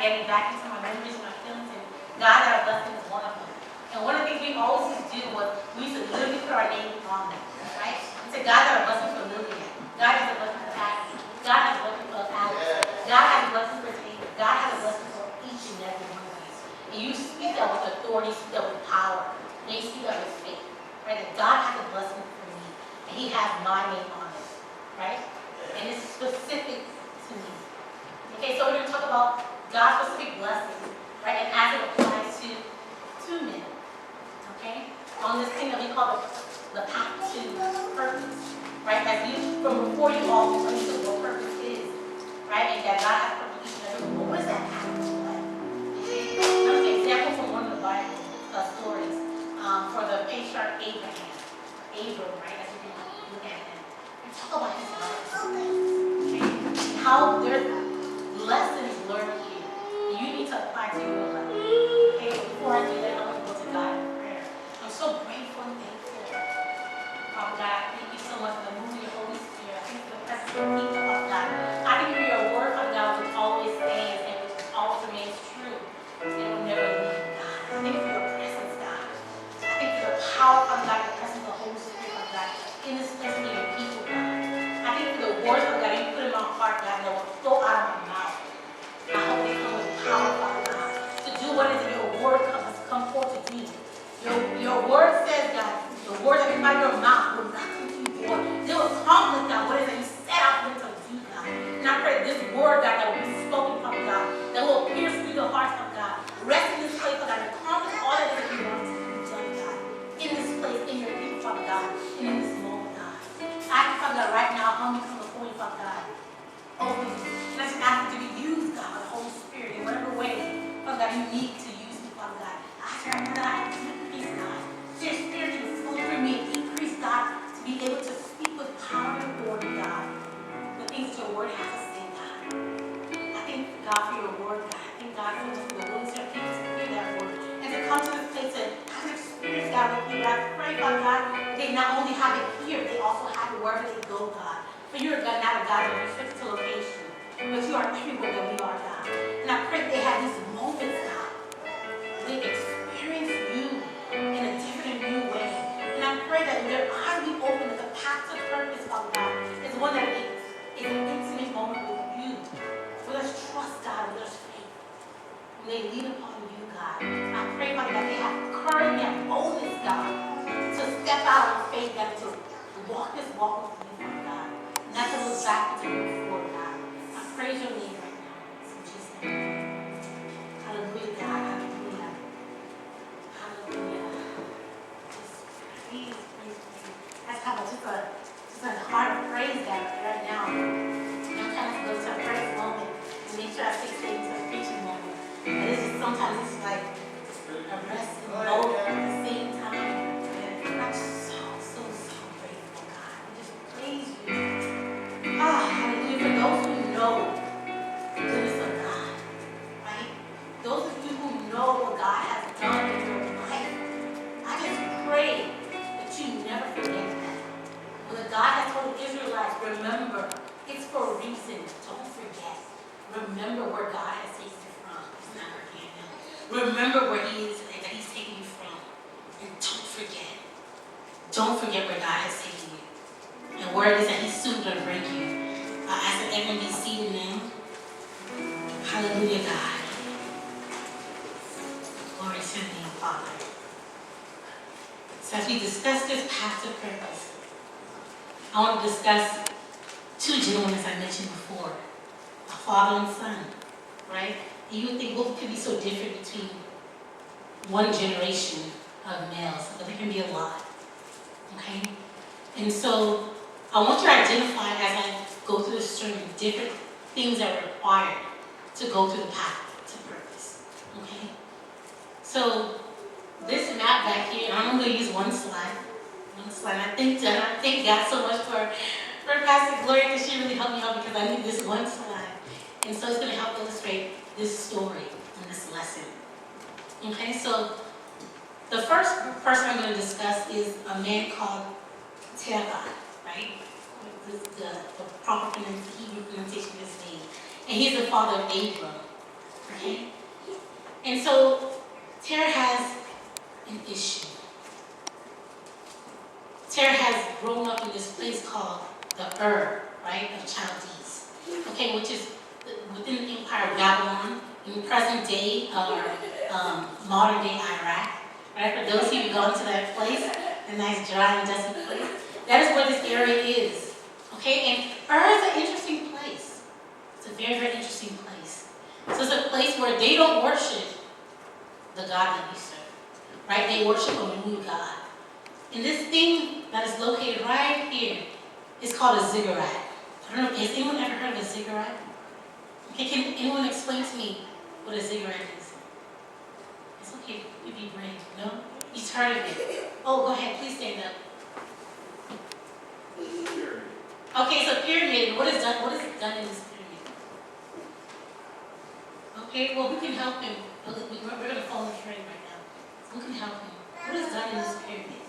getting back into my memories and my feelings, and God got a blessing is one of them. And one of the things we always used to do was we used to literally put our name on them, right? We said, God got a blessing for Lillian. God has a blessing for Aggie. God has a blessing for Alex. God has a blessing for Taylor. God has a blessing for each and every one of us. And you speak that with authority, you speak that with power, and you speak that with faith, right? That God has a blessing for me, and He has my name on it, right? And it's specific to me. Okay, so we're going to talk about God's specific blessings, right? And as it applies to men, okay? On this thing that we call the path to purpose, right? As you, from before you all understood what purpose is, right? And that God has purpose each and every one. What is that path to life? Okay? I'm going to take an example from one of the Bible stories for the patriarch Abraham, right? As you can look at him. And talk about his life. Okay? How there's lessons learned here that you need to apply to your life. Okay, but before I do that, I'm going to go to God in prayer. I'm so grateful and thankful. Father God, thank you so much for the moving of your Holy Spirit. I thank you for the presence of your people, Father God. I thank you for your word, Father God, which always stands and which always remains true. And it will never leave, God. I thank you for your presence, God. I thank you for the power, Father God, the presence of the Holy Spirit, Father God, in this place of your people, God. I thank you for the words, Father God, you put in my heart, God, that will flow out of my mouth. I hope they come with power, Father God, to do what it is that your word has come forth to do. Your word says, God, the words that come out of your mouth will not come to you void. They will accomplish, God, what it is that you set out for them to do, God. And I pray this word, God, that will be spoken, Father God, that will pierce through the hearts of God. Rest in this place, Father God, and accomplish all that it is that you want to be done, God. In this place, in your people, Father God, and in this moment, God. I ask you, Father God, right now, humbly come before you, Father God. Open you. And I just ask you to be used, God, by the Holy Spirit in whatever way, Father God, you need to use me, Father God. I ask you right now that I decrease, God. So your Spirit can flow through me and increase, God, to be able to speak with power and authority, God, the things your word has to say, God. I thank God for your word, God. I thank God for the willingness of your people to hear that word and to come to this place and have an experience, God, with you. I pray, Father God, they not only have it here, they also have it wherever they go, God. For you are God, not a God that restricts to location, but you are everywhere that we are, God. And I pray they have these moments, God. They experience you in a different and new way. And I pray that their eyes be open, that the path to purpose, Father God, is one that is an intimate moment with you. Where there's trust, God, where there's faith. When they lean upon you, God. I pray, Father, that they have courage and boldness, God, to step out in faith, God, to walk this walk with you, Father God. Not to look back, but to move forward, God. I praise your name right now. In Jesus' name. Hallelujah, God. Hallelujah. Hallelujah. Just please. Let's have just a heart of praise, God, right now. Sometimes go to a praise moment and make sure I say things to a preaching moment. And this is sometimes it's like a rest and load at the same time. And I'm so grateful, God. We just praise you. Hallelujah. For those who know the goodness of God, right? Those of you who know what God has done in your life, I just pray that you never forget that. When God has told the Israelites, remember, it's for a reason. Don't forget. Remember where God has taken you from. It's not forgetting Him. Remember where He is and that He's taking you from. And don't forget. Don't forget where God has taken you. And where it is that He's soon going to bring you. I ask that everyone be seated now. Hallelujah, God. Glory to your name, Father. So as we discuss this path to purpose, I want to discuss two gentlemen as I mentioned before. A father and son, right? And you would think what could be so different between one generation of males, but there can be a lot. Okay? And so I want you to identify as I go through this journey different things that are required to go through the path to purpose. Okay? So this map back here, and I'm going to use one slide. I thank God so much for Pastor Gloria, because she really helped me out because I need this one slide. And so it's going to help illustrate this story and this lesson. Okay, so the first person I'm going to discuss is a man called Deval, right? The proper Hebrew pronunciation of his name. And he's the father of Abram. Okay? And so Terah has an issue. Terah has grown up in this place called the right, of Chaldees, okay, which is within the Empire of Babylon, in present day or modern day Iraq, right? For those of you who've gone to that place, a nice dry and dusty place, that is where this area is, okay? And is an interesting place. It's a very, very interesting place. So it's a place where they don't worship the God that we serve, right? They worship a moon god. And this thing that is located right here is called a ziggurat. I don't know, has anyone ever heard of a ziggurat? Okay, can anyone explain to me what a ziggurat is? It's okay, you be brave. No? You've heard of it. Oh, go ahead, please stand up. Okay, so pyramid, what is done in this pyramid? Okay, well, who can help him? We're going to follow the train right now. Who can help him? What is done in this pyramid?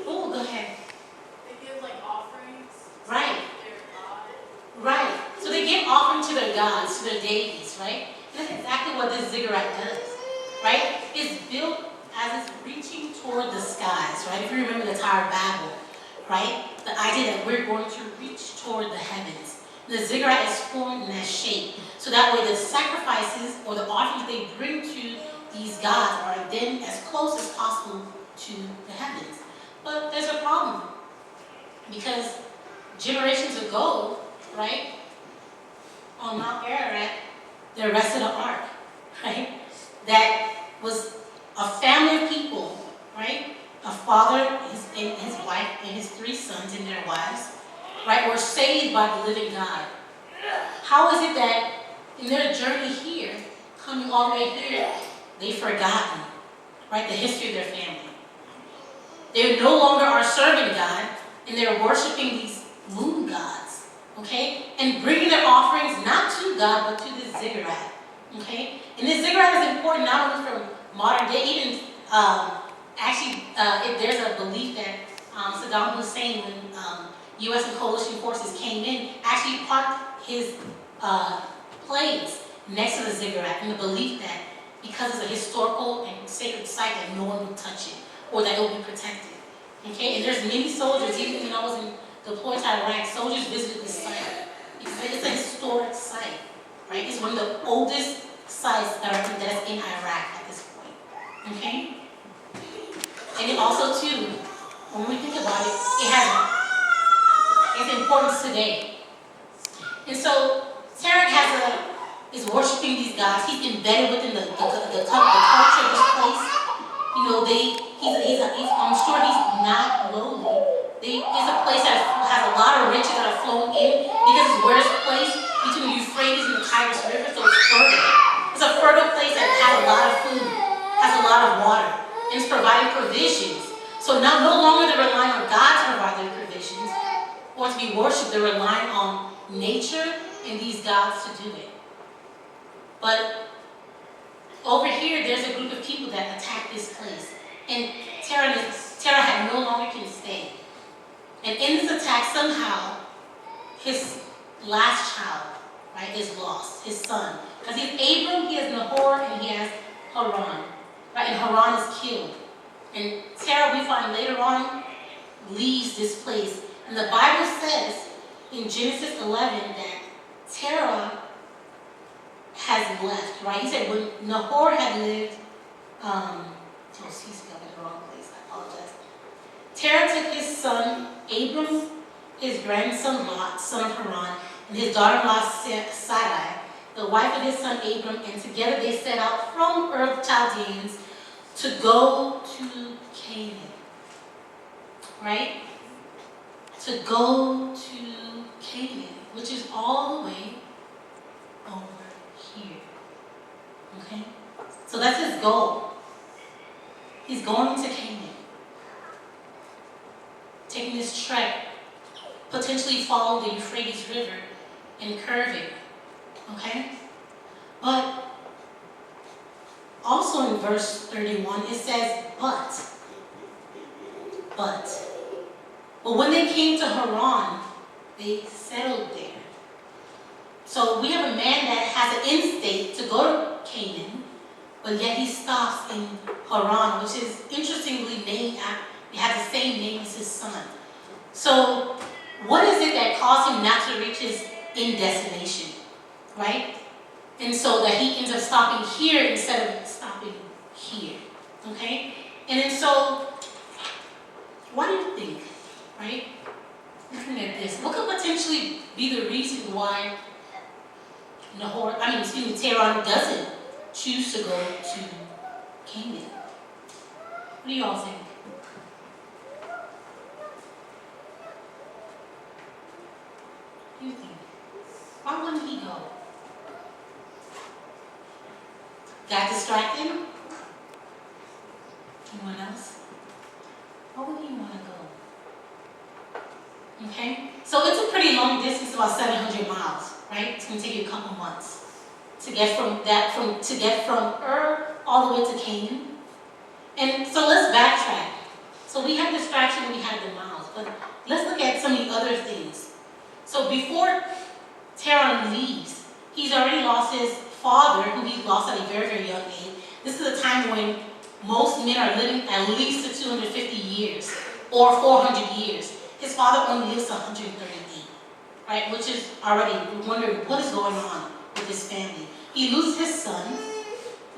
Oh, go ahead. They give like offerings. Right. To their God. Right. So they give offering to their gods, to their deities, right? And that's exactly what this ziggurat does, right? It's built as it's reaching toward the skies, right? If you remember the Tower of Babel, right? The idea that we're going to reach toward the heavens. The ziggurat is formed in that shape. So that way the sacrifices or the offerings they bring to these gods are then as close as possible to the heavens. But there's a problem. Because generations ago, right, on Mount Ararat, there rested an ark, right? That was a family of people, right? A father, his wife, and his 3 sons and their wives, right, were saved by the living God. How is it that in their journey here, coming all the way here, they've forgotten, right, the history of their family? They no longer are serving God, and they're worshiping these moon gods, okay? And bringing their offerings not to God, but to this ziggurat, okay? And this ziggurat is important not only from modern day, even there's a belief that Saddam Hussein, when U.S. and coalition forces came in, actually parked his planes next to the ziggurat in the belief that because it's a historical and sacred site that no one would touch it, or that it will be protected. Okay, and there's many soldiers, even when I was deployed to Iraq, soldiers visited this site. It's a historic site, right? It's one of the oldest sites that's in Iraq at this point. Okay? And it also too, when we think about it, it has importance today. And so Terah is worshiping these gods. He's embedded within the culture of this place. You know, I'm sure he's not lowly. It's a place that has a lot of riches that are flowing in because it's where it's placed between the Euphrates and the Tigris River, so it's fertile. It's a fertile place that has a lot of food, has a lot of water, and it's providing provisions. So now no longer they're relying on God to provide their provisions or to be worshipped, they're relying on nature and these gods to do it. But over here, there's a group of people that attack this place. And Terah had no longer can stay. And in this attack, somehow, his last child, right, is lost, his son. Because he has Abram, he has Nahor, and he has Haran. Right, and Haran is killed. And Terah, we find later on, leaves this place. And the Bible says in Genesis 11 that Terah has left, right? He said when Nahor had lived, he's got in the wrong place, I apologize. Terah took his son, Abram, his grandson Lot, son of Haran, and his daughter-in-law Sarai, the wife of his son Abram, and together they set out from Ur of Chaldeans to go to Canaan, right? To go to Canaan, which is all the way over here, okay? So that's his goal. He's going to Canaan, taking this trek, potentially follow the Euphrates River and curve it, okay? But also in verse 31, it says, but when they came to Haran, they settled there. So we have a man that has an instinct to go to Canaan, but yet he stops in Haran, which is interestingly named after, it has the same name as his son. So what is it that caused him not to reach his end destination, right? And so that he ends up stopping here instead of stopping here, okay? And then so, what do you think, right? Looking at this, what could potentially be the reason why Tehran doesn't choose to go to Canaan? What do you all think? What do you think? Why wouldn't he go? Got distracted? Anyone else? Why would he want to go? Okay? So it's a pretty long distance, about 700 miles, right? It's going to take you a couple months to get from all the way to Canaan. And so let's backtrack. So we have distraction and we have the miles, but let's look at some of the other things. So before Tehran leaves, he's already lost his father, who he lost at a very, very young age. This is a time when most men are living at least to 250 years or 400 years. His father only lives to 138, right? Which is already, we're wondering what is going on with his family. He loses his son,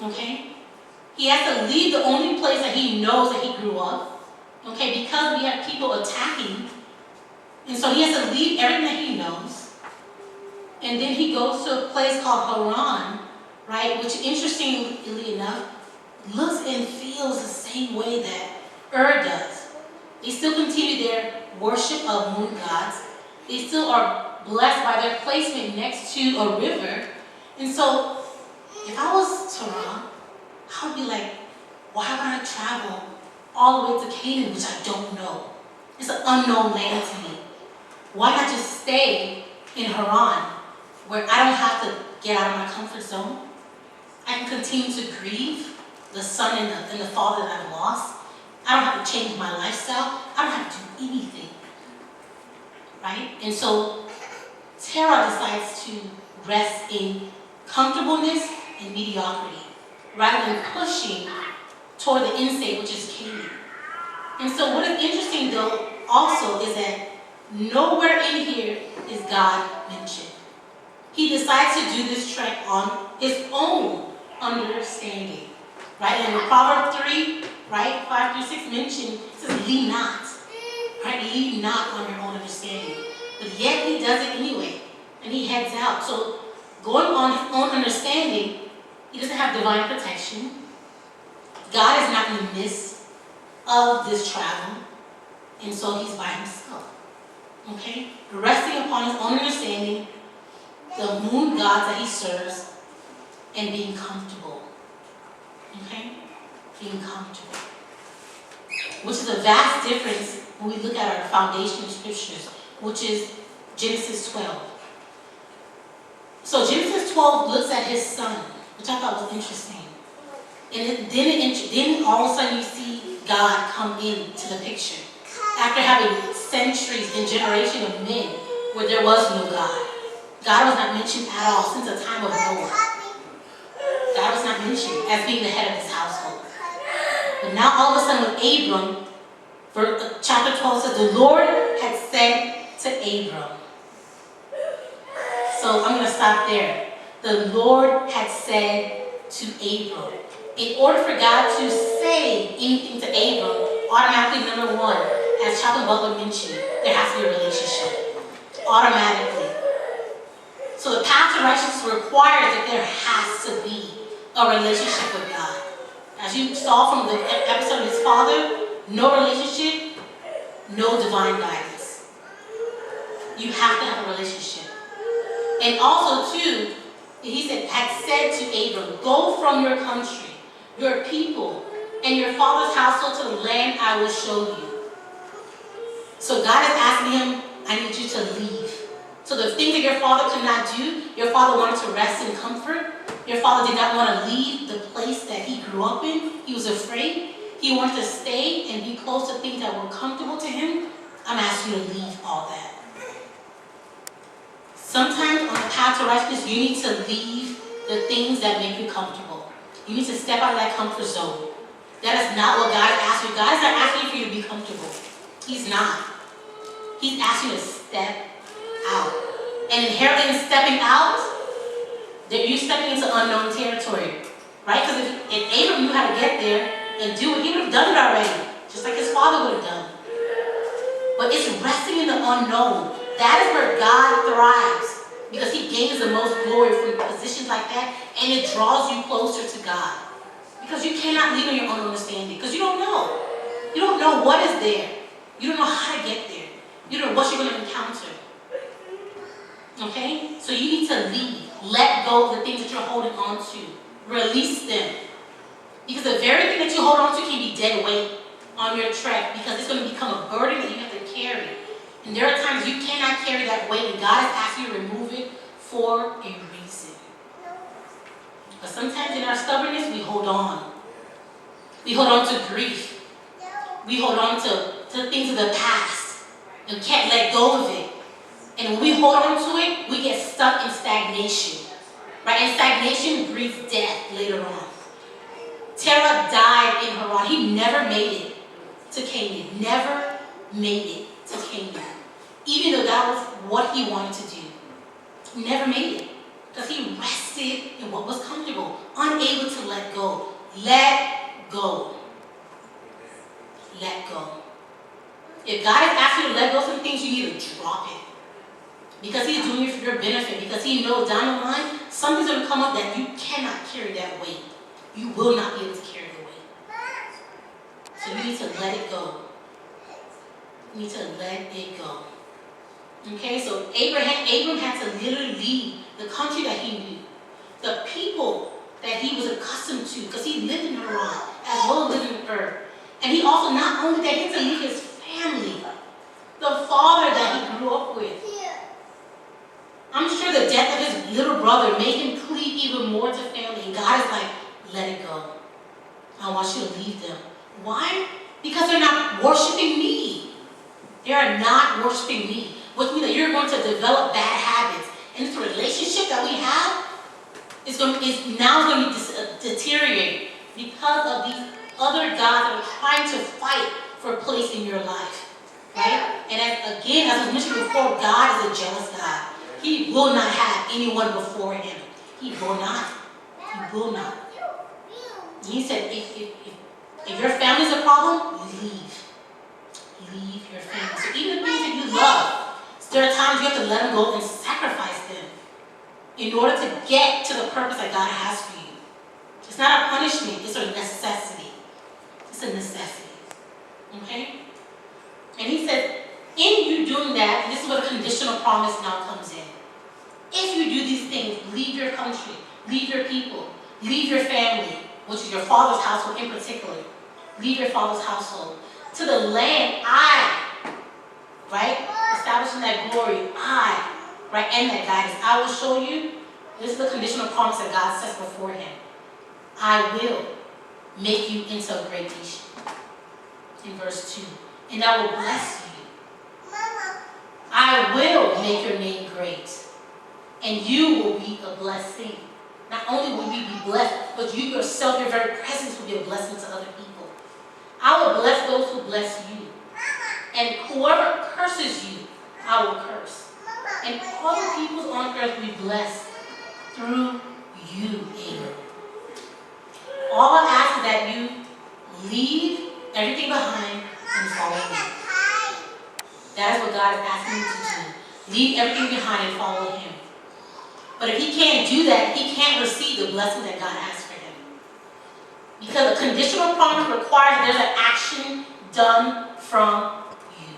okay? He has to leave the only place that he knows that he grew up, okay? Because we have people attacking, and so he has to leave everything that he knows. And then he goes to a place called Haran, right? Which, interestingly enough, looks and feels the same way that does. They still continue their worship of moon gods. They still are blessed by their placement next to a river. And so, if I was Tehran, I would be like, why would I travel all the way to Canaan, which I don't know? It's an unknown land to me. Why not just stay in Haran, where I don't have to get out of my comfort zone? I can continue to grieve the son and the father that I've lost. I don't have to change my lifestyle. I don't have to do anything, right? And so Terah decides to rest in comfortableness and mediocrity, rather than pushing toward the end state, which is Canaan. And so what is interesting, though, also is that nowhere in here is God mentioned. He decides to do this trek on his own understanding, right? And in Proverbs 3, right, 5 through 6 mention, it says, lean not, right? Lean not on your own understanding. But yet he does it anyway, and he heads out. So going on his own understanding, he doesn't have divine protection. God is not in the midst of this travel, and so he's by himself, okay? Resting upon his own understanding, the moon gods that he serves, and being comfortable, okay? Being comfortable. Which is a vast difference when we look at our foundational scriptures, which is Genesis 12. So Genesis 12 looks at his son, which I thought was interesting. And then all of a sudden you see God come into the picture. After having centuries and generations of men where there was no God. God was not mentioned at all since the time of Noah. God was not mentioned as being the head of his household. But now all of a sudden with Abram, chapter 12 says, the Lord had said to Abram. So I'm going to stop there. The Lord had said to Abram. In order for God to say anything to Abram, automatically, number one, as Chaplain Butler mentioned, there has to be a relationship. Automatically. So the path to righteousness requires that there has to be a relationship with God. As you saw from the episode of his father, no relationship, no divine guidance. You have to have a relationship. And also, too, he had said to Abram, go from your country, your people, and your father's household to the land I will show you. So God is asking him, I need you to leave. So the things that your father could not do, your father wanted to rest in comfort. Your father did not want to leave the place that he grew up in. He was afraid. He wanted to stay and be close to things that were comfortable to him. I'm asking you to leave all that. Sometimes on the path to righteousness, you need to leave the things that make you comfortable. You need to step out of that comfort zone. That is not what God is asking you. God is not asking for you to be comfortable. He's not. He's asking you to step out. And inherently in stepping out, that you're stepping into unknown territory. Right? Because if Abram knew how to get there and do it, he would have done it already. Just like his father would have done. But it's resting in the unknown. That is where God thrives. Because he gains the most glory from positions like that. And it draws you closer to God. Because you cannot lean on your own understanding. Because you don't know. You don't know what is there. You don't know how to get there. You don't know what you're going to encounter. Okay? So you need to leave. Let go of the things that you're holding on to. Release them. Because the very thing that you hold on to can be dead weight on your trek. Because it's going to become a burden that you have to carry. And there are times you cannot carry that weight. And God is asking you to remove it for a reason. But sometimes in our stubbornness, we hold on. We hold on to grief. We hold on to things of the past. And can't let go of it. And when we hold on to it, we get stuck in stagnation. Right? And stagnation breeds death later on. Terah died in Haran. He never made it to Canaan. Never made it to Canaan. Even though that was what he wanted to do. He never made it. Because he rested in what was comfortable. Unable to let go. Let go. Let go. If God is asking you to let go of some things, you need to drop it. Because he's doing it for your benefit. Because he knows down the line, something's going to come up that you cannot carry that weight. You will not be able to carry the weight. So you need to let it go. You need to let it go. Okay, so Abram had to literally leave the country that he knew. The people that he was accustomed to. Because he lived in Haran as well as living in Ur. And he also, not only that, he had to leave his family. The father that he grew up with. I'm sure the death of his little brother made him cleave even more to family. And God is like, let it go. I want you to leave them. Why? Because they're not worshiping me. They are not worshiping me. Which means that you're going to develop bad habits. And this relationship that we have is now going to deteriorate because of these other gods that are trying to fight for a place in your life. Right? And as I was mentioning before, God is a jealous God. He will not have anyone before him. He will not. He will not. And he said, if your family's a problem, leave. Leave your family. So even the things that you love, there are times you have to let them go and sacrifice them in order to get to the purpose that God has for you. It's not a punishment. It's a necessity. It's a necessity. Okay? And he said, in you doing that, this is where the conditional promise now comes in. If you do these things, leave your country, leave your people, leave your family, which is your father's household in particular. Leave your father's household. To the land right? Establishing that glory, right? And that guidance. I will show you. This is the conditional promise that God sets before him. I will make you into a great nation. In verse 2. And I will bless you. I will make your name great. And you will be a blessing. Not only will you be blessed, but you yourself, your very presence will be a blessing to other people. I will bless those who bless you. And whoever curses you, I will curse. And all the peoples on earth will be blessed through you, Abram. All I ask is that you leave everything behind and follow me. That is what God is asking you to do. Leave everything behind and follow him. But if he can't do that, he can't receive the blessing that God has for him. Because a conditional promise requires that there's an action done from you.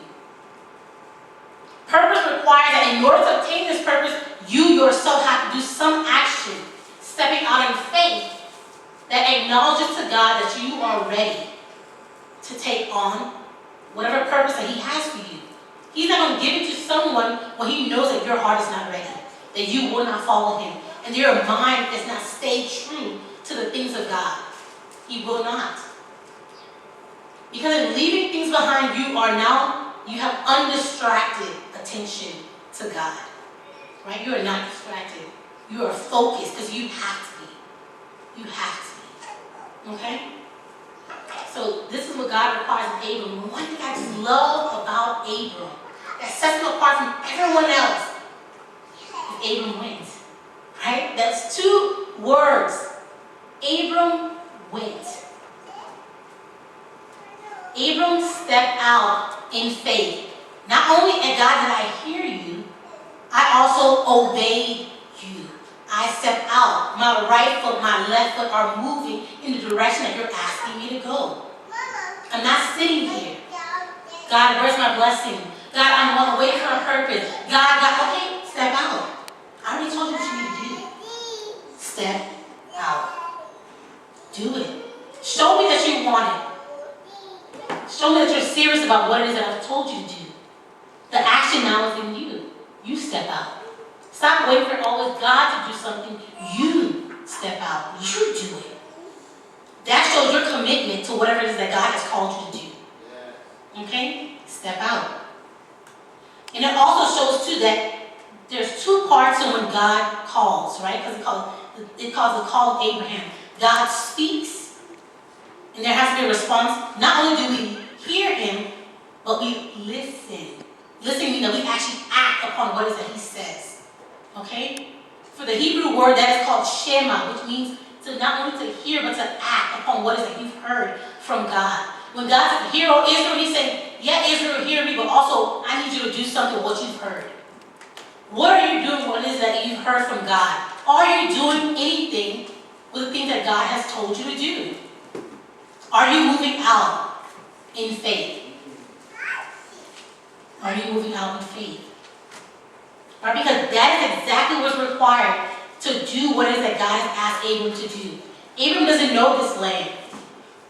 Purpose requires that in order to obtain this purpose, you yourself have to do some action, stepping out in faith that acknowledges to God that you are ready to take on whatever purpose that he has for you. He's not going to give it to someone when he knows that your heart is not ready, that you will not follow him, and your mind is not stayed true to the things of God. He will not. Because in leaving things behind, you have undistracted attention to God. right? You are not distracted. You are focused because you have to be. You have to be. Okay? So this is what God requires of Abram. One thing I just love about Abram that sets him apart from everyone else is Abram went. Right? That's two words. Abram went. Abram stepped out in faith. Not only at God did I hear you, I also obeyed you. I stepped out. My right foot, my left foot are moving in the direction that you're asking me to go. I'm not sitting here. God, where's my blessing? God, I'm on the way for a purpose. God, okay, step out. I already told you what you need to do. Step out. Do it. Show me that you want it. Show me that you're serious about what it is that I've told you to do. The action now is in you. You step out. Stop waiting for always God to do something. You step out. You do it. That shows your commitment to whatever it is that God has called you to do. Okay? Step out. And it also shows too that there's two parts of when God calls, right? Because it calls the call of Abraham. God speaks, and there has to be a response. Not only do we hear him, but we listen. Listening means that we actually act upon what it is that he says. Okay? For the Hebrew word, that is called shema, which means to not only to hear, but to act upon what it is that you've heard from God. When God said, "Hear, O Israel," he's saying, yeah, Israel, hear me, but also I need you to do something with what you've heard. What are you doing with what it is that you've heard from God? Are you doing anything with the things that God has told you to do? Are you moving out in faith? Are you moving out in faith? Right? Because that is exactly what's required to do what it is that God has asked Abram to do. Abram doesn't know this land.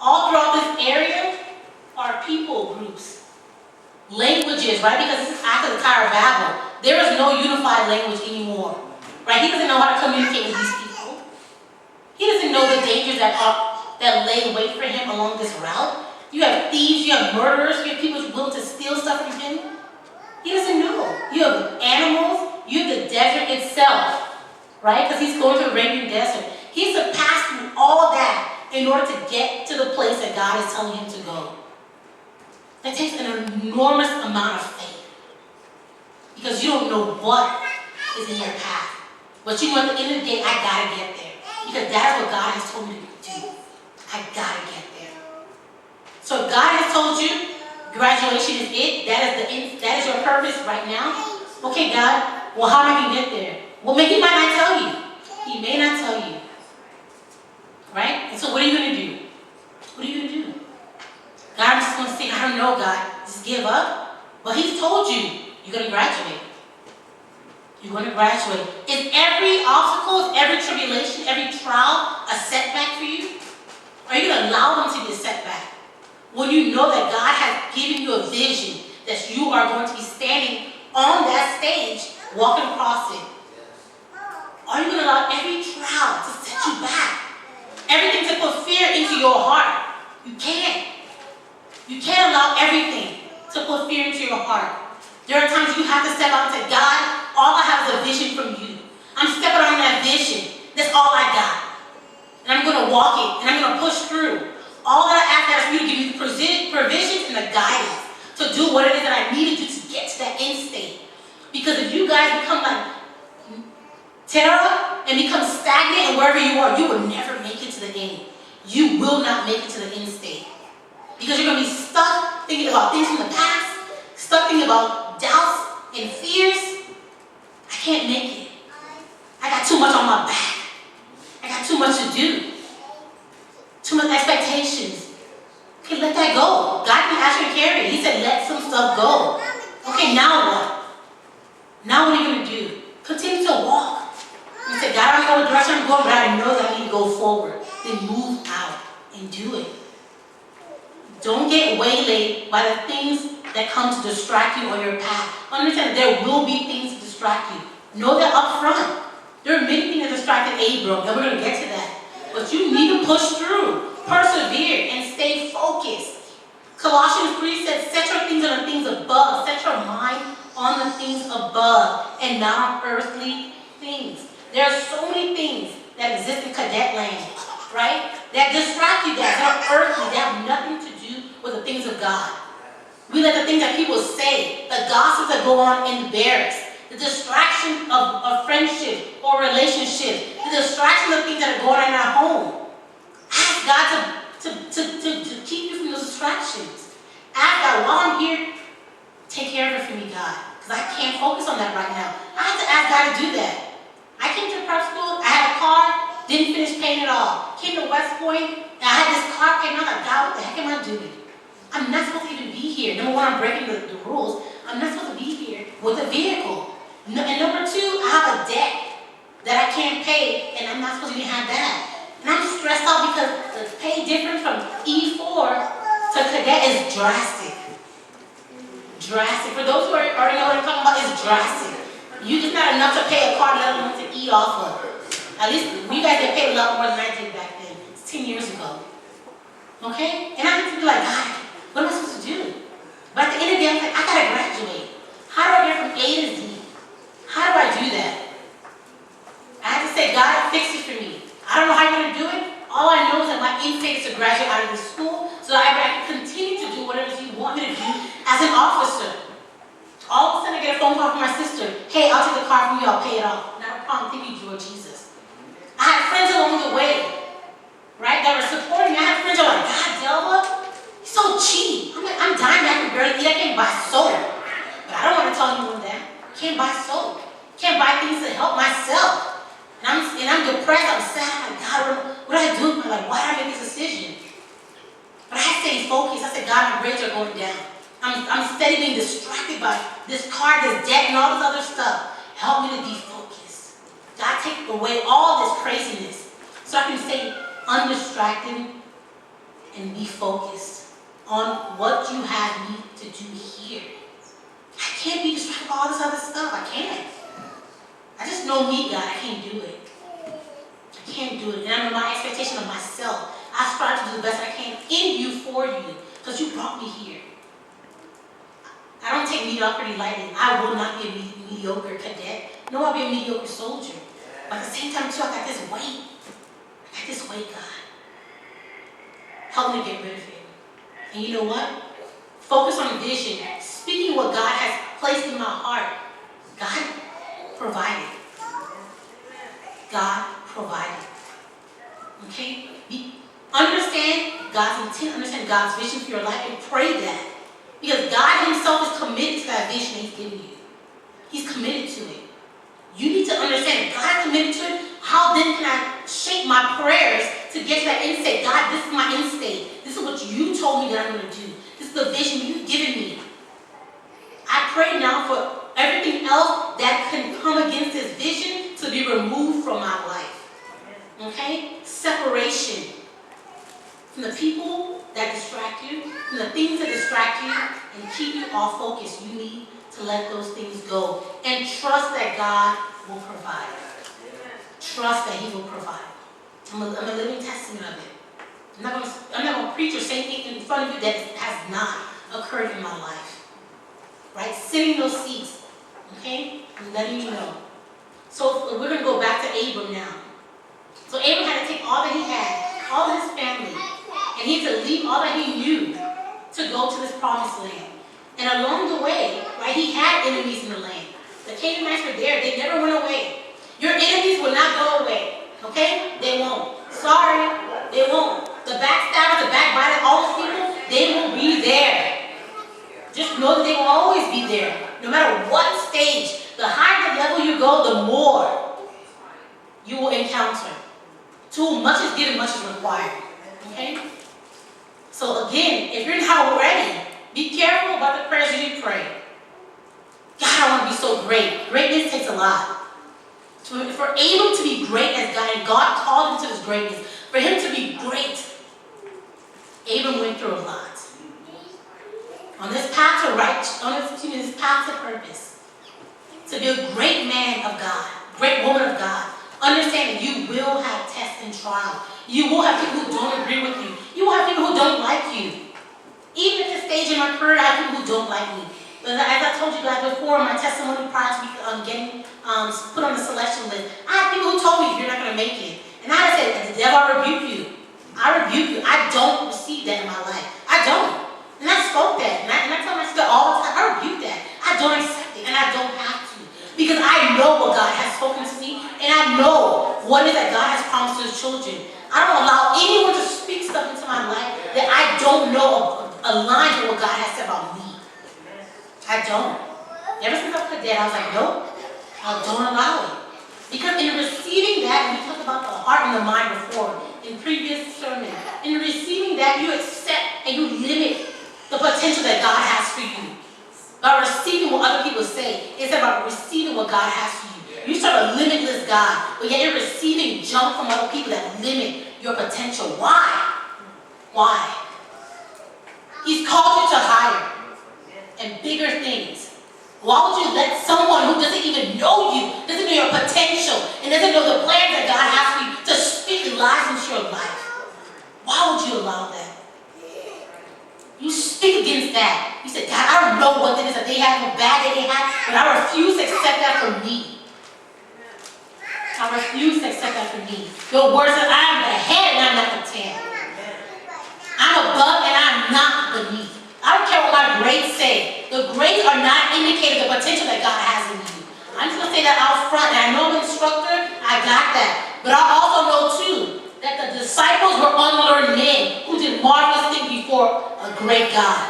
All throughout this area are people groups, languages, right? Because this is after the Tower of Babel. There is no unified language anymore, right? He doesn't know how to communicate with these people. He doesn't know the dangers that lay wait for him along this route. You have thieves, you have murderers, you have people willing to steal stuff from him. He doesn't know. You have animals, you have the desert itself, right? Because he's going through a raging desert. He has to pass through all that in order to get to the place that God is telling him to go. That takes an enormous amount of faith. Because you don't know what is in your path. But you know at the end of the day, I gotta get there. Because that is what God has told me to do. I gotta get there. So if God has told you graduation is it, that is your purpose right now. Okay, God, well, how am I gonna get there? Well, maybe he might not tell you. He may not tell you. Right? And so what are you gonna do? What are you gonna do? God, I'm just gonna say, I don't know, God. Just give up. But he's told you, you're gonna graduate. You're gonna graduate. Is every obstacle, is every tribulation, every trial a setback for you? Are you gonna allow them to be a setback? When you know that God has given you a vision, that you are going to be standing on that stage, walking across it. Are you going to allow every trial to set you back? Everything to put fear into your heart? You can't. You can't allow everything to put fear into your heart. There are times you have to step out and say, God, all I have is a vision from you. I'm stepping on that vision. That's all I got. And I'm going to walk it, and I'm going to push through. All that I ask is for you to give me the provisions and the guidance to do what it is that I need to do to get to that end state. Because if you guys become like Terra and become stagnant and wherever you are, you will never make it to the end. You will not make it to the end state. Because you're going to be stuck thinking about things from the past, stuck thinking about doubts and fears. I can't make it. I got too much on my back. I got too much to do. Too much expectations. Okay, let that go. God didn't ask you to carry it. He said, let some stuff go. Okay, now what? Now what are you going to do? Continue to walk. You say, God, I don't know the direction I'm going, but I know that I need to go forward. Then move out and do it. Don't get waylaid by the things that come to distract you on your path. Understand that there will be things to distract you. Know that up front. There are many things that distracted Abram, and we're going to get to that. But you need to push through, persevere, and stay focused. Colossians 3 says, set your things on the things above. Set your mind on the things above and not on earthly things. There are so many things that exist in cadet land, right? That distract you guys. They're earthly. They have nothing to do with the things of God. We let the things that people say, the gossips that go on in the barracks, the distraction of friendship or relationships, the distraction of things that are going on in our home. Ask God to keep you from those distractions. Ask God, while I'm here, take care of it for me, God. Because I can't focus on that right now. I had to ask God to do that. I came to prep school, I had a car, didn't finish paying it all. Came to West Point, and I had this car payment. I was like, God, what the heck am I doing? I'm not supposed to even be here. Number one, I'm breaking the rules. I'm not supposed to be here with a vehicle. No, and number two, I have a debt that I can't pay, and I'm not supposed to even have that. And I'm stressed out because the pay difference from E4 to cadet is drastic. Drastic. For those who already know what I'm talking about, it's drastic. It's not enough to pay a car, let alone to eat off of. At least you guys get paid a lot more than I did back then. It's 10 years ago. Okay? And I had to be like, God, what am I supposed to do? But at the end of the day, I'm like, I gotta graduate. How do I get from A to Z? How do I do that? I had to say, God, fix it for me. I don't know how you're gonna do it. All I know is that my end state is to graduate out of this school so that I can continue to do whatever you want me to do as an officer. All of a sudden I get a phone call from my sister. Hey, I'll take the car from you, I'll pay it off. Not a problem, thank you, Lord Jesus. I had friends along the way, right, that were supporting me. I had friends that were like, God, Delva, you're so cheap. I'm like, I'm dying, I can barely eat, I can't buy soap. But I don't want to tell anyone that. I can't buy soap. Can't buy things to help myself. And I'm depressed, I'm sad, I'm like, God, what do I do? I'm like, why did I make this decision? But I stayed focused. I said, God, my grades are going down. I'm steady being distracted by this car, this debt, and all this other stuff. Help me to be focused. God, take away all this craziness so I can stay undistracted and be focused on what you have me to do here. I can't be distracted by all this other stuff. I can't. I just know me, God. I can't do it. I can't do it. And I know my expectation of myself. I strive to do the best I can in you, for you, because you brought me here. I don't take mediocrity lightly. I will not be a mediocre cadet. No, I'll be a mediocre soldier. But at the same time, too, I got this weight. I got this weight, God. Help me to get rid of it. And you know what? Focus on vision. Speaking what God has placed in my heart. God provided. God provided. Okay? Understand God's intent, understand God's vision for your life, and pray that. Because God himself is committed to that vision he's given you. He's committed to it. You need to understand, if God is committed to it, how then can I shape my prayers to get to that end state? God, this is my end state. This is what you told me that I'm going to do. This is the vision you've given me. I pray now for everything else that can come against this vision to be removed from my life. Okay? Separation from the people that distract you, from the things that distract you, and keep you off focus. You need to let those things go. And trust that God will provide. Trust that he will provide. I'm a living testament of it. I'm not going to preach or say anything in front of you that has not occurred in my life. Right? Sitting in those seats. Okay? I'm letting you know. So we're going to go back to Abram now. So Abram had to take all that he had, all of his family, and he had to leave all that he knew to go to this promised land. And along the way, right, he had enemies in the land. The Canaanites were there. They never went away. Your enemies will not go away. Okay? They won't. Sorry, they won't. The backstabbers, the backbiters, all those people, they will be there. Just know that they will always be there. No matter what stage, the higher the level you go, the more you will encounter. To whom much is given, much is required. Okay? So again, if you're not ready, be careful about the prayers you pray. God, I want to be so great. Greatness takes a lot. For Abram to be great as God, and God called him to his greatness, for him to be great, Abram went through a lot. On this path to this path to purpose, to be a great man of God, great woman of God, understand that you will have tests and trials. You will have people who don't agree with you. You will have people who don't like you. Even at this stage in my career, I have people who don't like me. But as I told you guys before, my testimony prior to me getting put on the selection list, I had people who told me you're not going to make it. And I said, the devil, I rebuke you. I rebuke you. I don't receive that in my life. I don't. And I spoke that. And I tell myself all the time, I rebuke that. I don't accept it. And I don't have to. Because I know what God has spoken to me. And I know what it is that God has promised to his children. I don't allow anyone to speak stuff into my life that I don't know aligns with what God has said about me. I don't. Ever since I put that, I was like, nope, I don't allow it. Because in receiving that, we talked about the heart and the mind before, in previous sermons. In receiving that, you accept and you limit the potential that God has for you. By receiving what other people say, it's about receiving what God has for you. You serve a limitless God, but yet you're receiving junk from other people that limit your potential. Why? Why? He's called you to higher and bigger things. Why would you let someone who doesn't even know you, doesn't know your potential, and doesn't know the plans that God has for you to speak lies into your life? Why would you allow that? You speak against that. You said, God, I don't know what it is that they have, what bad that they have, but I refuse to accept that from me. I refuse to accept that from me. Your word says, I am the head and I'm not the tail. I'm above and I'm not beneath. I don't care what my grades say. The grades are not indicating the potential that God has in you. I'm just going to say that out front. And I know I'm an instructor. I got that. But I also know, too, that the disciples were unlearned men who did marvelous things before a great God.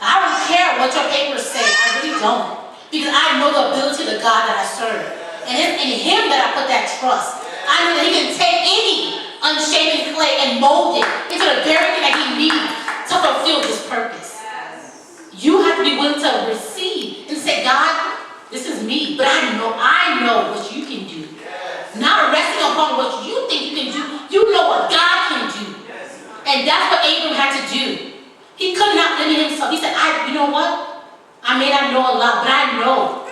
I don't care what your papers say. I really don't. Because I know the ability of the God that I serve. And it's in him that I put that trust. I know that he can take any unshapen clay and mold it into the very thing that he needs to fulfill his purpose. You have to be willing to receive and say, God, this is me, but I know what you can do. Not resting upon what you think you can do. You know what God can do. And that's what Abram had to do. He could not limit himself. He said, you know what? I may not know a lot, but I know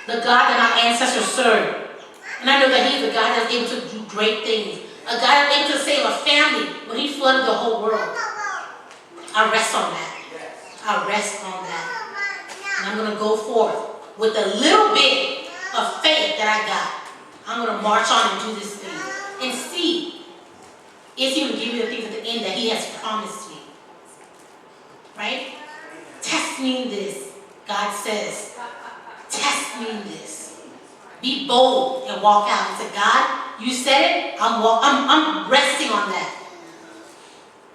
the God that my ancestors served. And I know that he's the God that's able to do great things. A God that's able to save a family when he flooded the whole world. I rest on that. I rest on that. And I'm going to go forth with a little bit of faith that I got. I'm going to march on and do this thing. And see, is he going to give me the things at the end that he has promised me? Right? Test me in this, God says. Test me in this. Be bold and walk out and say, God, you said it, I'm resting on that.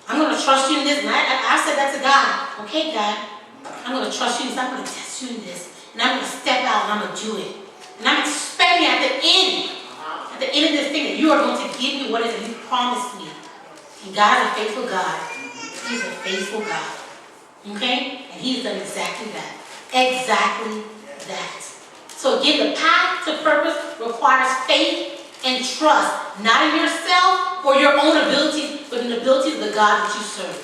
I'm going to trust you in this. And I said that to God. Okay, God, I'm going to trust you in this. I'm going to test you in this. And I'm going to step out and I'm going to do it. And I'm expecting at the end of this thing that you are going to give me what it is that you promised me. And God is a faithful God. He's a faithful God. Okay? And he's done exactly that. Exactly that. So again, the path to purpose requires faith and trust, not in yourself or your own abilities, but in the abilities of the God that you serve.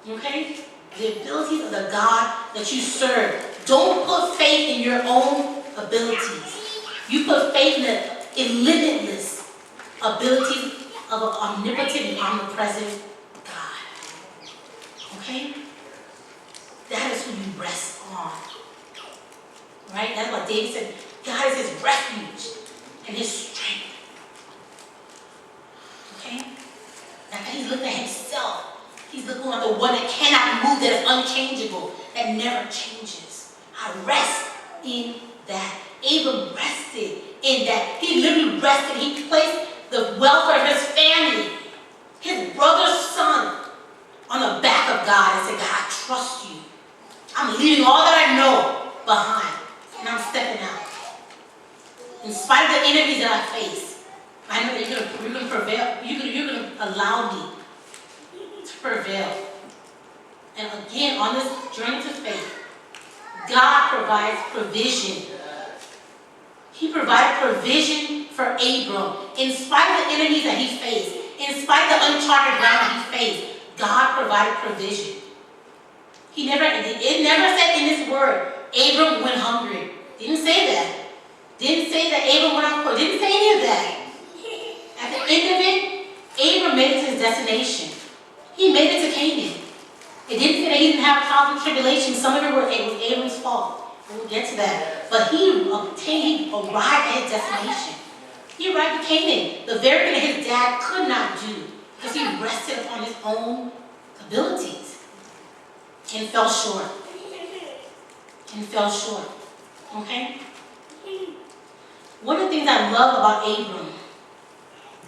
Okay? The abilities of the God that you serve. Don't put faith in your own abilities. You put faith in limitless abilities of an omnipotent and omnipresent God. Okay? That is who you rest on. Right? That's what David said. God is his refuge and his strength. Okay? Now he's looking at himself. He's looking at the one that cannot move, that is unchangeable, that never changes. I rest in that. Abram rested in that. He literally rested. He placed the welfare of his family, his brother's son, on the back of God and said, God, I trust you. I'm leaving all that I know behind. And I'm stepping out. In spite of the enemies that I face, I know that you're going to prevail. You're going to allow me to prevail. And again, on this journey to faith, God provides provision. He provided provision for Abram. In spite of the enemies that he faced, in spite of the uncharted ground he faced, God provided provision. It never said in his word, Abram went hungry. Didn't say that. Didn't say that Abram went out poor. Didn't say any of that. At the end of it, Abram made it to his destination. He made it to Canaan. It didn't say that he didn't have trials and tribulations. Some of it was Abram's fault. We'll get to that. But he arrived at his destination. He arrived at Canaan, the very thing that his dad could not do, because he rested upon his own abilities and fell short. Okay? One of the things I love about Abram,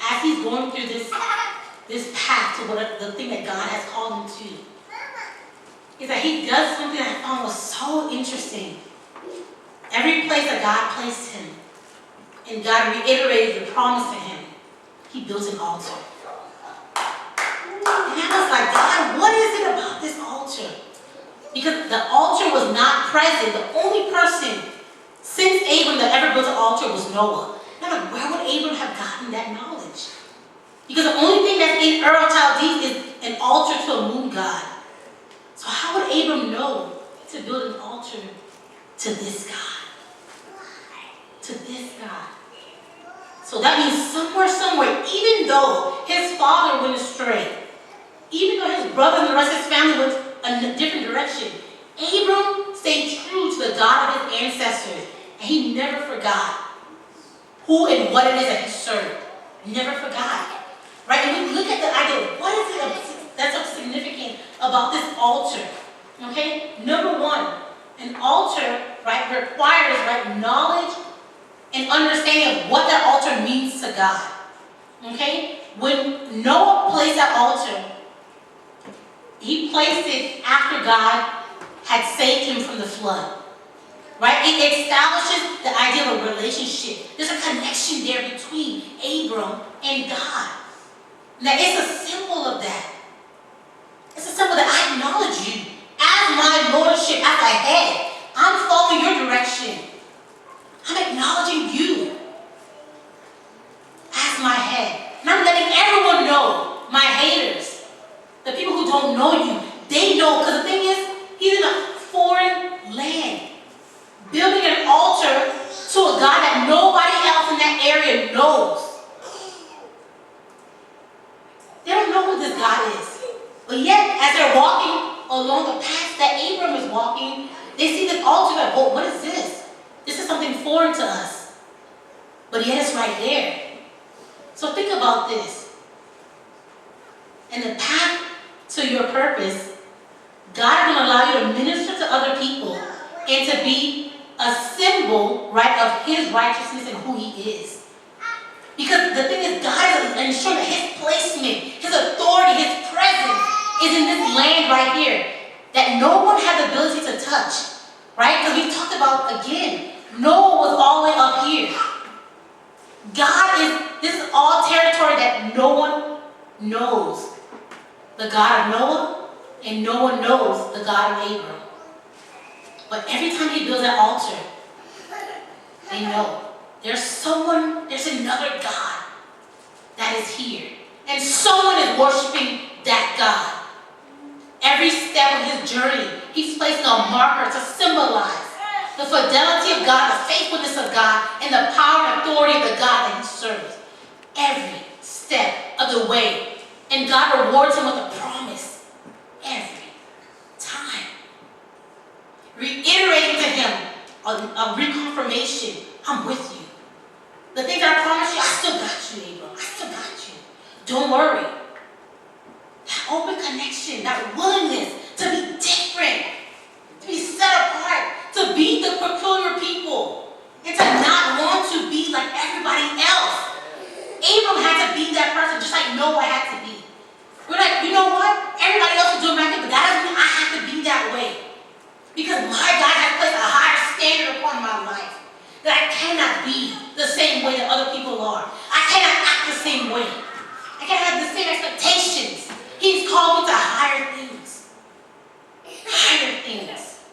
as he's going through this path to the thing that God has called him to, is that he does something that I found was so interesting. Every place that God placed him, and God reiterated the promise to him, he built an altar. And I was like, God, what is it about this altar? Because the altar was not present. The only person since Abram that ever built an altar was Noah. And I'm like, where would Abram have gotten that knowledge? Because the only thing that's in Ur of Chaldees is an altar to a moon god. So how would Abram know to build an altar to this God? To this God. So that means somewhere, even though his father went astray, even though his brother and the rest of his family went a different direction, Abram stayed true to the God of his ancestors, and he never forgot who and what it is that he served. Never forgot. Right? And we look at the idea, what is it that's so significant about this altar? Okay? Number one, an altar, right, requires, right, knowledge and understanding of what that altar means to God. Okay? When Noah placed that altar, he placed it after God had saved him from the flood. Right? It establishes the idea of a relationship. There's a connection there between Abram and God. Now, it's a symbol of that. It's a symbol that I acknowledge you as my lordship, as a head. I'm following your direction. I'm acknowledging you as my head. And I'm letting everyone know, my haters, the people who don't know you, they know. Because the thing is, he's in a foreign land, building an altar to a God that nobody else in that area knows. They don't know who this God is. But yet, as they're walking along the path that Abram is walking, they see this altar like, oh, what is this? This is something foreign to us. But yet it's right there. So think about this. In the path to your purpose, God is going to allow you to minister to other people and to be a symbol, right, of his righteousness and who he is. Because the thing is, God is ensuring that his placement, his authority, his presence is in this land right here that no one has the ability to touch. Right? Because we've talked about, again, Noah was all the way up here. This is all territory that no one knows. The God of Noah, and no one knows the God of Abram. But every time he builds that altar, they know there's another God that is here. And someone is worshiping that God. Every step of his journey, he's placing a marker to symbolize the fidelity of God, the faithfulness of God, and the power and authority of the God that he serves. Every step of the way. And God rewards him with a promise. Every time. Reiterating to him a reconfirmation. I'm with you. The things that I promised you, I still got you, Abram. I still got you. Don't worry. That open connection, that willingness to be different, to be set apart, to be the peculiar people, and to not want to be like everybody else. Abram had to be that person just like Noah had to be. We're like, you know what? Everybody else is doing right thing, but that doesn't mean I have to be that way. Because my God has placed a higher standard upon my life. That I cannot be the same way that other people are. I cannot act the same way. I can't have the same expectations. He's called me to higher things. Higher things.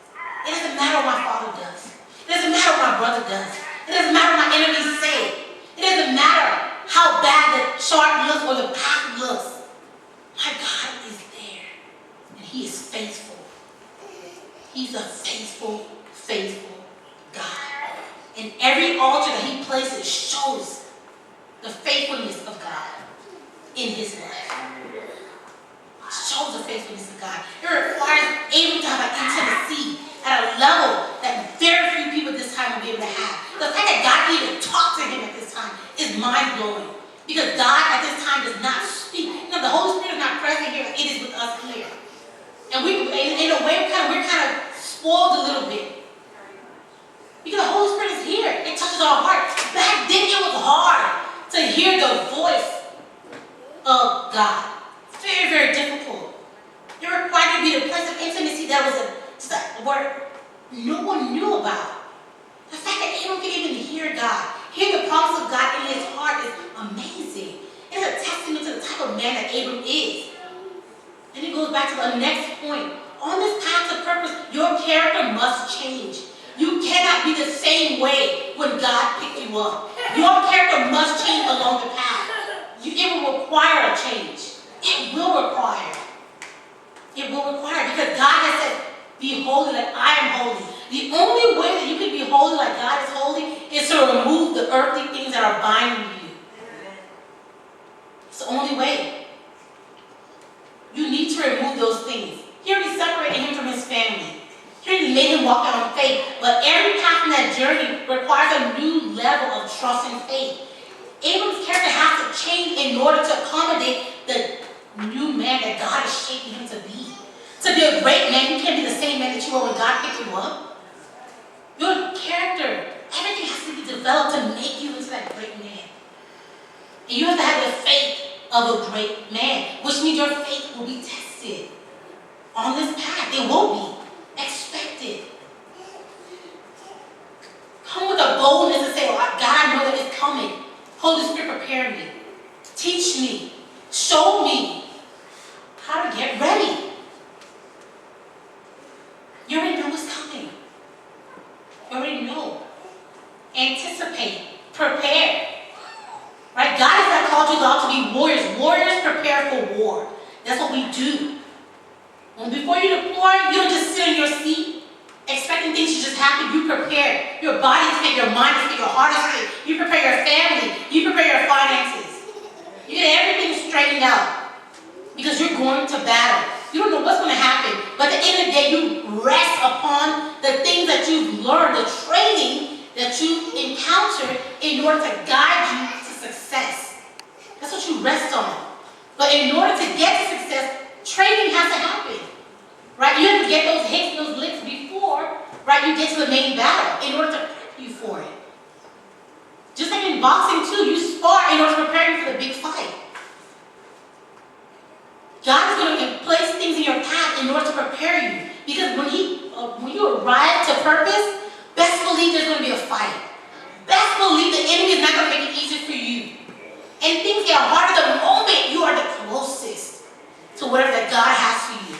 It doesn't matter what my father does. It doesn't matter what my brother does. It doesn't matter what my enemies say. It doesn't matter how bad the chart looks or the path looks. My God is there. And he is faithful. He's a faithful, faithful God. And every altar that he places shows the faithfulness of God in his life. It shows the faithfulness of God. It requires in a way, we're kind of spoiled a little bit. Because the Holy Spirit is here. It touches our heart. Back then, it was hard to hear the voice of God. Very, very difficult. It required to be the place of intimacy that was just a word no one knew about. The fact that Abram could even hear God, hear the promise of God in his heart is amazing. It's a testament to the type of man that Abram is. And it goes back to the next point. On this path to purpose, your character must change. You cannot be the same way when God picked you up. Your character must change along the path. It will require a change. It will require. It will require, because God has said, be holy like I am holy. The only way that you can be holy like God is holy is to remove the earthly things that are binding you. It's the only way. You need to remove those things. Here he separated him from his family. Here he made him walk out on faith. But every path in that journey requires a new level of trust and faith. Abram's character has to change in order to accommodate the new man that God is shaping him to be. To be a great man, you can't be the same man that you were when God picked you up. Your character, everything has to be developed to make you into that great man. And you have to have the faith of a great man, which means your faith will be tested on this path. It will be expected. Come with a boldness and say, oh, God, I know that it's coming. Holy Spirit, prepare me. Teach me. Show me how to get ready. You already know what's coming. You already know. Anticipate. Prepare. Right? God has not called you all to be warriors. Warriors prepare for war. That's what we do. And before you deploy, you don't just sit in your seat expecting things to just happen. You prepare your body is fit, your mind is fit, your heart is fit. You prepare your family. You prepare your finances. You get everything straightened out because you're going to battle. You don't know what's going to happen, but at the end of the day, you rest upon the things that you've learned, the training that you've encountered in order to guide you to success. That's what you rest on. But in order to get to success, training has to happen. Right? You have to get those hits, those licks before, right, you get to the main battle in order to prep you for it. Just like in boxing too, you spar in order to prepare you for the big fight. God is going to place things in your path in order to prepare you. Because when you arrive to purpose, best believe there's going to be a fight. Best believe the enemy is not going to make it easy for you. And things get harder the moment you are the closest to whatever that God has for you.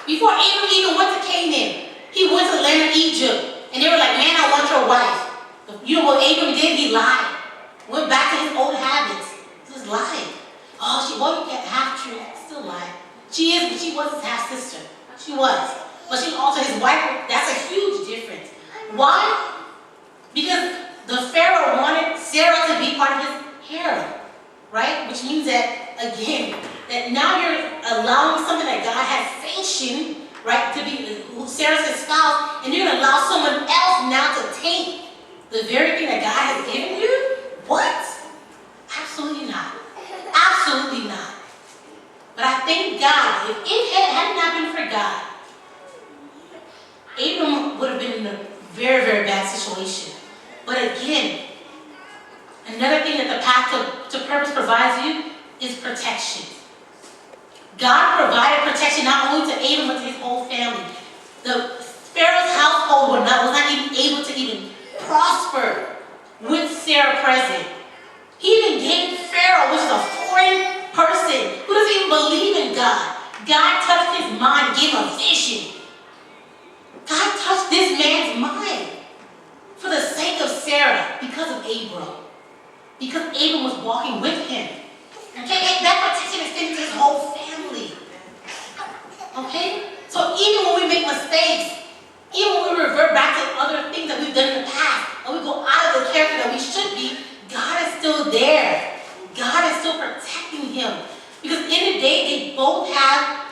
Before Abram even went to Canaan, he went to the land of Egypt. And they were like, man, I want your wife. You know what Abram did? He lied. Went back to his old habits. He was lying. Oh, she wasn't half true. Still lying. She is, but she was his half sister. She was. But she also his wife. That's a huge difference. Why? Because the Pharaoh wanted Sarah to be part of his harem. Right? Which means that, again, that now you're allowing something that God has sanctioned, right, to be Sarah's spouse, and you're going to allow someone else now to take the very thing that God has given you? What? Absolutely not. Absolutely not. But I thank God, if it had not been for God, Abram would have been in a very, very bad situation. But again, another thing that the path to purpose provides you is protection. God provided protection not only to Abram, but to his whole family. The Pharaoh's household was not even able to even prosper with Sarah present. He even gave Pharaoh, which is a foreign person who doesn't even believe in God. God touched his mind, gave him a vision. God touched this man's mind for the sake of Sarah, because of Abram. Because Abram was walking with him. Okay, that protection extended to his whole family. Okay? So even when we make mistakes, even when we revert back to other things that we've done in the past, and we go out of the character that we should be, God is still there. God is still protecting him. Because in the day, they both have,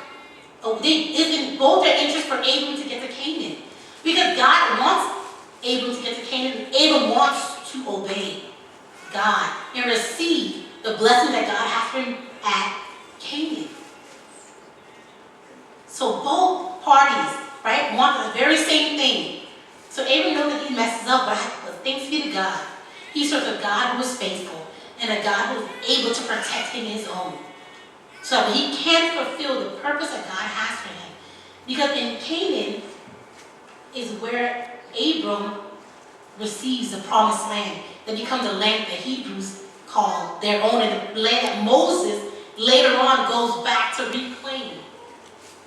it's in both their interest for Abram to get to Canaan. Because God wants Abram to get to Canaan, and Abram wants to obey God and receive the blessing that God has for him at Canaan. So both parties, right, want the very same thing. So Abram knows that he messes up, but thanks be to God. He serves a God who is faithful and a God who is able to protect him his own. So that he can fulfill the purpose that God has for him. Because in Canaan is where Abram receives the promised land that becomes the land that Hebrews call their own, and the land that Moses later on goes back to reclaim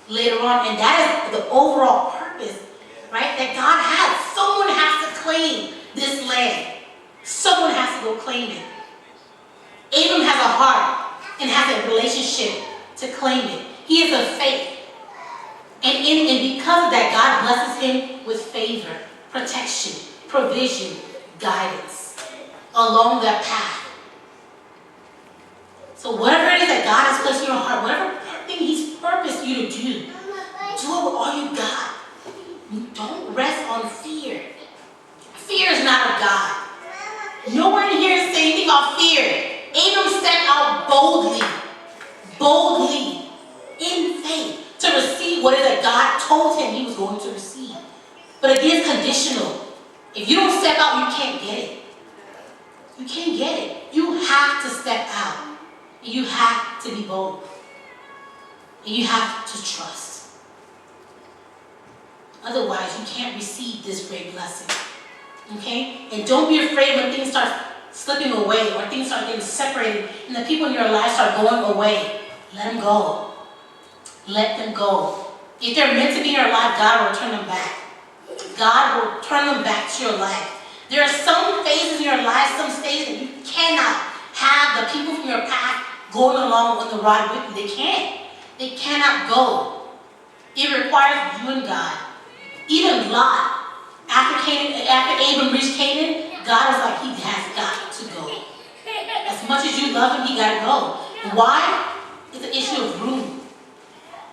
later on. And that is the overall purpose, right, that God has. Someone has to claim this land. Someone has to go claim it. Abram has a heart and has a relationship to claim it. He is of faith. And because of that, God blesses him with favor, protection, provision, guidance along that path. So whatever it is that God has placed in your heart, whatever thing he's purposed you to do it with all you got. Don't rest on fear. Fear is not of God. No one here is saying anything about fear. Abram stepped out boldly, in faith, to receive what it is that God told him he was going to receive. But again, it's conditional. If you don't step out, you can't get it. You can't get it. You have to step out. You have to be bold. And you have to trust. Otherwise, you can't receive this great blessing. Okay? And don't be afraid when things start slipping away or things start getting separated and the people in your life start going away. Let them go. Let them go. If they're meant to be in your life, God will turn them back. God will turn them back to your life. There are some phases in your life, some stages that you cannot have the people from your path going along on the ride with you. They can't. They cannot go. It requires you and God. Even Lot, after Abram reached Canaan, God was like, he has got to go. As much as you love him, he got to go. Why? It's an issue of room.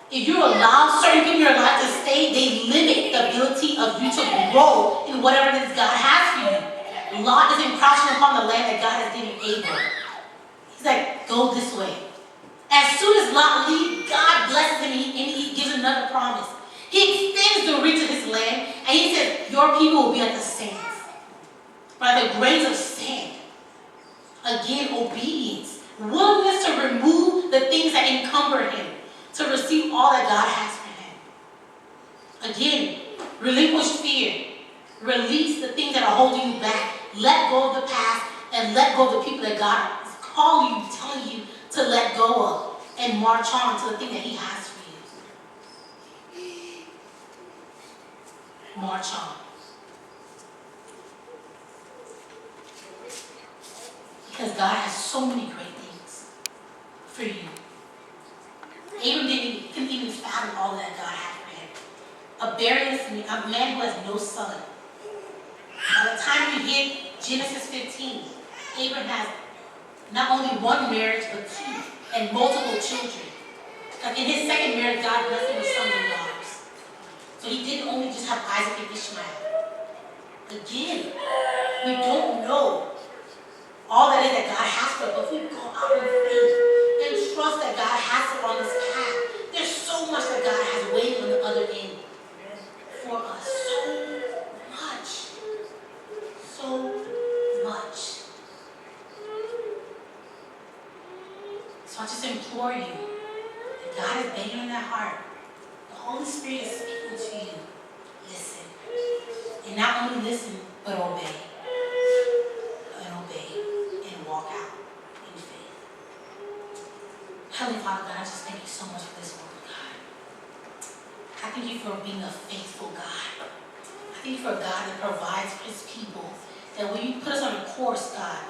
If you allow certain people in your life to stay, they limit the ability of you to grow in whatever it is God has for you. Lot is encroaching upon the land that God has given Abram. He's like, go this way. As soon as Lot leaves, God blesses him and he gives another promise. He extends the reach of his land and he says, your people will be like the sands. Like the grains of sand. Again, obedience. Willingness to remove the things that encumber him. To receive all that God has for him. Again, relinquish fear. Release the things that are holding you back. Let go of the past and let go of the people that God is calling you, telling you to let go of and march on to the thing that he has for you. March on. Because God has so many great things for you. Abram couldn't even fathom all that God had for him. A man who has no son. By the time you hit Genesis 15, Abram has not only one marriage, but two, and multiple children. In his second marriage, God blessed him with sons and daughters. So he didn't only just have Isaac and Ishmael. Again, we don't know all that is that God has for us, but if we go out in faith and trust that God has it on this path, there's so much that God has waiting on the other end for us. So much. So much. So I just implore you that God is begging in that heart. The Holy Spirit is speaking to you. Listen. And not only listen, but obey. And obey. And walk out in faith. Heavenly Father, God, I just thank you so much for this word, God. I thank you for being a faithful God. I thank you for a God that provides for his people. That when you put us on a course, God,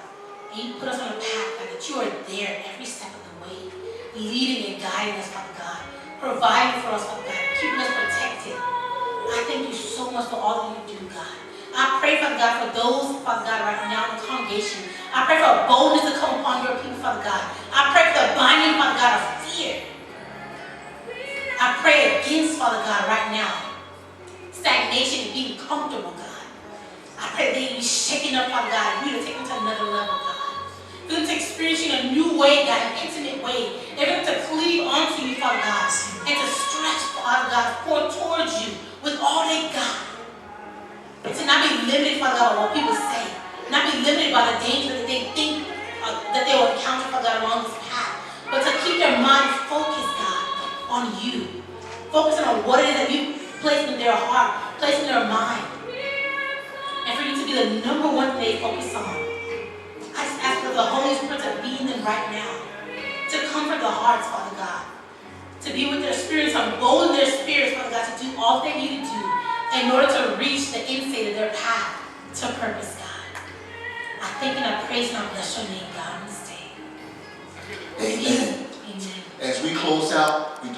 and you put us on a path, God, that you are there every step of the way, leading and guiding us, Father God, providing for us, Father God, keeping us protected. I thank you so much for all that you do, God. I pray, Father God, for those, Father God, right now in the congregation. I pray for a boldness to come upon your people, Father God. I pray for the binding, Father God, of fear. I pray against, Father God, right now, stagnation and being comfortable, God. I pray that they be shaken up, Father God, and you to take them to another level, God. For them to experiencing a new way, God, an intimate way. They're going to cleave onto you, Father God, and to stretch, Father God, pour towards you with all they got. And to not be limited, Father God, by what people say. Not be limited by the danger that they think that they will encounter, Father God, along this path. But to keep their mind focused, God, on you. Focusing on what it is that you placed in their heart, placed in their mind. And for you to be the number one thing they focus on. I just ask for the Holy Spirit to be in them right now. To comfort the hearts, Father God. To be with their spirits, embolden their spirits, Father God, to do all they need to do in order to reach the end state of their path to purpose, God. I thank and I praise and I bless your name, God, on this day. Amen. Amen. As we close out, we